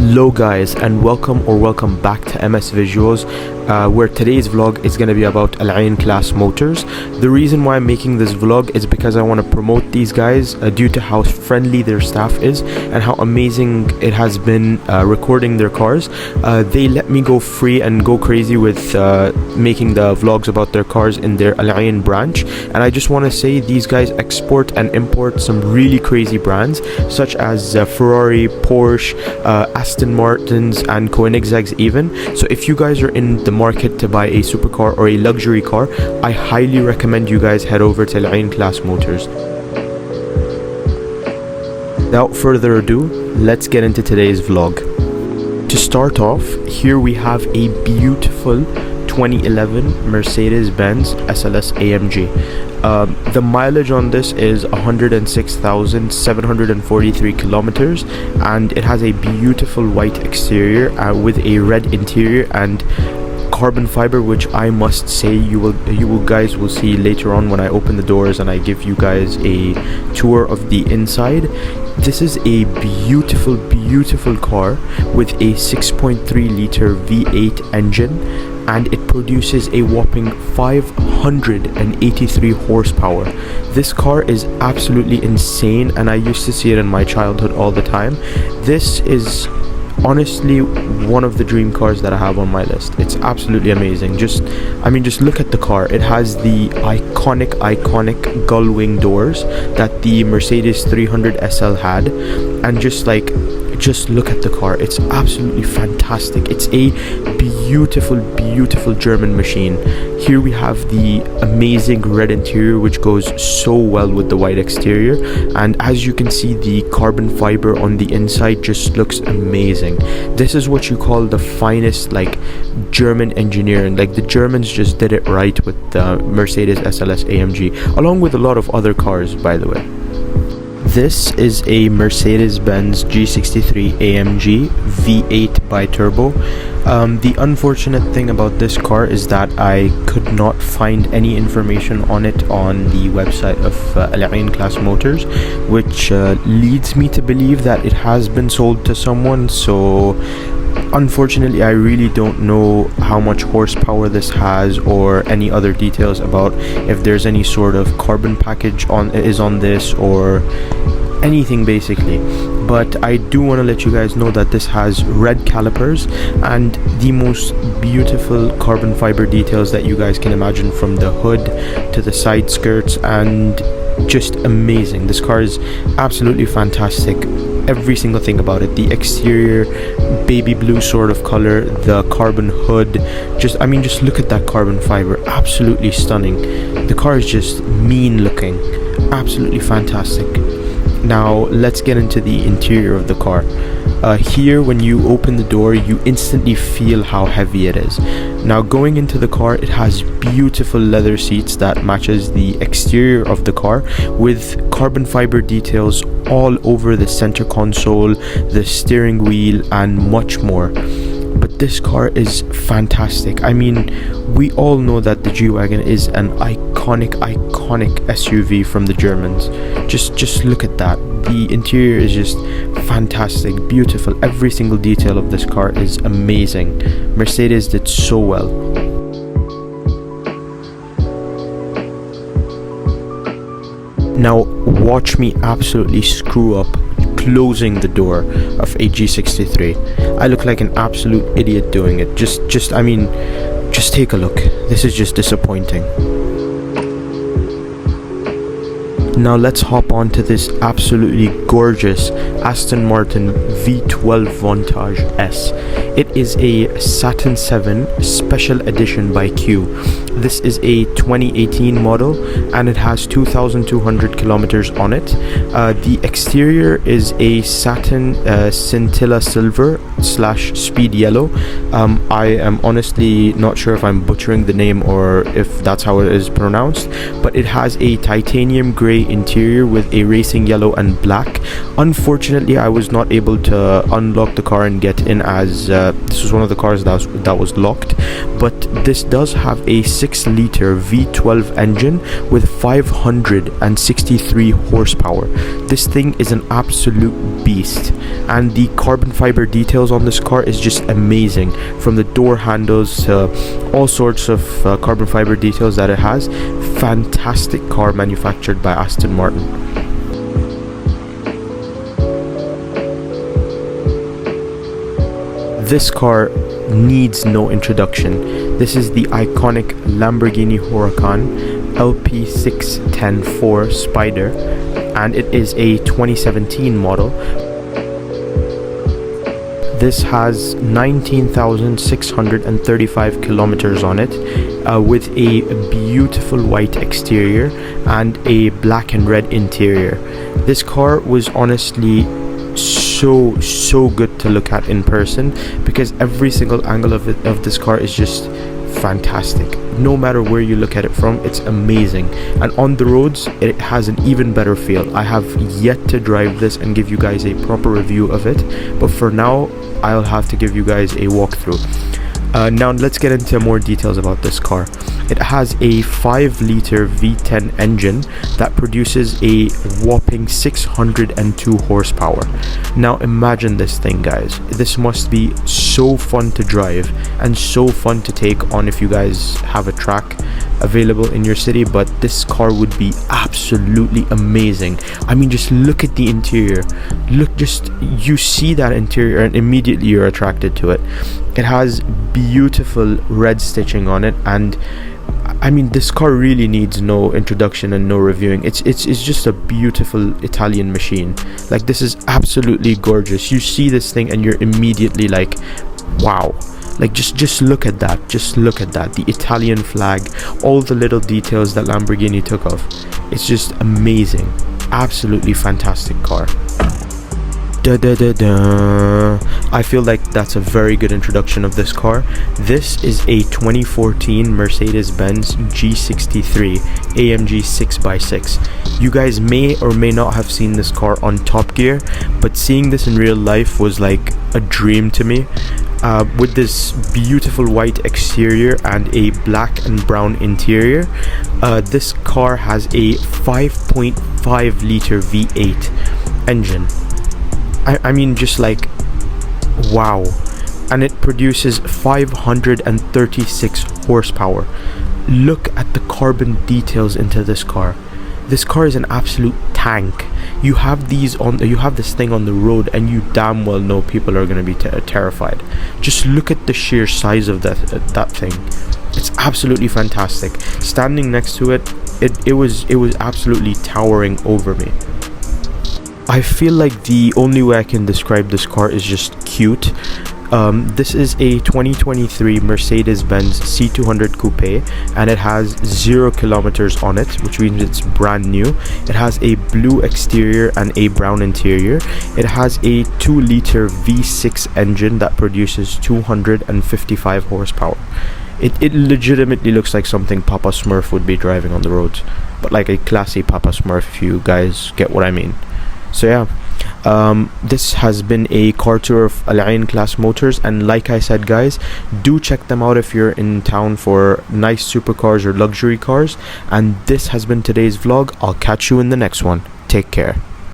Hello guys, and welcome back to MS Visuals, where today's vlog is going to be about Ain Class Motors. The reason why I'm making this vlog is because I want to promote these guys due to how friendly their staff is and how amazing it has been recording their cars. They let me go free and go crazy with making the vlogs about their cars in their Ain Branch, and I just want to say these guys export and import some really crazy brands such as Ferrari, Porsche, Aston Martins and Koenigseggs even. So if you guys are in the market to buy a supercar or a luxury car, I highly recommend you guys head over to Ain Class Motors. Without further ado, let's get into today's vlog. To start off, here we have a beautiful 2011 Mercedes-Benz SLS AMG. The mileage on this is 106,743 kilometers, and it has a beautiful white exterior with a red interior and carbon fiber, which I must say you guys will see later on when I open the doors and I give you guys a tour of the inside. This is a beautiful car with a 6.3 liter V8 engine, and it produces a whopping 583 horsepower. This car is absolutely insane, and I used to see it in my childhood all the time. This is honestly one of the dream cars that I have on my list. It's absolutely amazing. Just look at the car. It has the iconic gull wing doors that the Mercedes 300 SL had, and just look at the car. It's absolutely fantastic. It's a beautiful German machine. Here we have the amazing red interior, which goes so well with the white exterior, and as you can see, the carbon fiber on the inside just looks amazing. This is what you call the finest German engineering. The Germans just did it right with the Mercedes SLS AMG, along with a lot of other cars, by the way. This is a Mercedes-Benz G63 AMG V8 bi-turbo. The unfortunate thing about this car is that I could not find any information on it on the website of Ain Class Motors, which leads me to believe that it has been sold to someone. So unfortunately, I really don't know how much horsepower this has or any other details about if there's any sort of carbon package on this or anything basically. But I do want to let you guys know that this has red calipers and the most beautiful carbon fiber details that you guys can imagine, from the hood to the side skirts, and just amazing. This car is absolutely fantastic. Every single thing about it, the exterior, baby blue sort of color, the carbon hood, just look at that carbon fiber. Absolutely stunning. The car is just mean looking, absolutely fantastic. Now let's get into the interior of the car. Here, when you open the door, you instantly feel how heavy it is. Now, going into the car, it has beautiful leather seats that matches the exterior of the car, with carbon fiber details all over the center console, the steering wheel, and much more. But this car is fantastic. We all know that the G-Wagon is an iconic SUV from the Germans. Just look at that. The interior is just fantastic, beautiful. Every single detail of this car is amazing. Mercedes did so well. Now watch me absolutely screw up closing the door of a G63. I look like an absolute idiot doing it. Just take a look. This is just disappointing. Now let's hop on to this absolutely gorgeous Aston Martin V12 Vantage S. It is a Satin 7 Special Edition by Q. This is a 2018 model, and it has 2,200 kilometers on it. The exterior is a satin scintilla silver / speed yellow. I am honestly not sure if I'm butchering the name or if that's how it is pronounced, but it has a titanium gray interior with a racing yellow and black. Unfortunately, I was not able to unlock the car and get in, as this was one of the cars that was locked, but this does have a 6 1.6-liter V12 engine with 563 horsepower. This thing is an absolute beast, and the carbon fiber details on this car is just amazing, from the door handles to all sorts of carbon fiber details that it has. Fantastic car manufactured by Aston Martin. This car needs no introduction. This is the iconic Lamborghini Huracan LP6104 Spider, and it is a 2017 model. This has 19,635 kilometers on it, with a beautiful white exterior and a black and red interior. This car was honestly so good to look at in person, because every single angle of this car is just fantastic. No matter where you look at it from, it's amazing, and on the roads it has an even better feel. I have yet to drive this and give you guys a proper review of it, but for now I'll have to give you guys a walkthrough. Now let's get into more details about this car. It has a 5-liter V10 engine that produces a whopping 602 horsepower. Now imagine this thing, guys. This must be so fun to drive and so fun to take on if you guys have a track available in your city, but this car would be absolutely amazing. I mean, just look at the interior. You see that interior and immediately you're attracted to it. It has beautiful red stitching on it, and I mean, this car really needs no introduction and no reviewing. It's just a beautiful Italian machine. Like, this is absolutely gorgeous. You see this thing and you're immediately like, wow. Like, just look at that. Just look at that. The Italian flag, all the little details that Lamborghini took off. It's just amazing. Absolutely fantastic car. I feel like that's a very good introduction of this car. This is a 2014 Mercedes-Benz G63 AMG 6x6. You guys may or may not have seen this car on Top Gear, but seeing this in real life was like a dream to me. With this beautiful white exterior and a black and brown interior, this car has a 5.5-liter V8 engine. I mean, just like, wow. And it produces 536 horsepower. Look at the carbon details into this car. This car is an absolute tank. You have this thing on the road and you damn well know people are going to be terrified. Just look at the sheer size of that thing. It's absolutely fantastic. Standing next to it, it was absolutely towering over me. I feel like the only way I can describe this car is just cute. This is a 2023 Mercedes-Benz C200 Coupe, and it has 0 kilometers on it, which means it's brand new. It has a blue exterior and a brown interior. It has a 2-liter V6 engine that produces 255 horsepower. It legitimately looks like something Papa Smurf would be driving on the roads, but like a classy Papa Smurf, if you guys get what I mean. So yeah, this has been a car tour of Ain Class Motors, and like I said, guys, do check them out if you're in town for nice supercars or luxury cars. And this has been today's vlog. I'll catch you in the next one. Take care.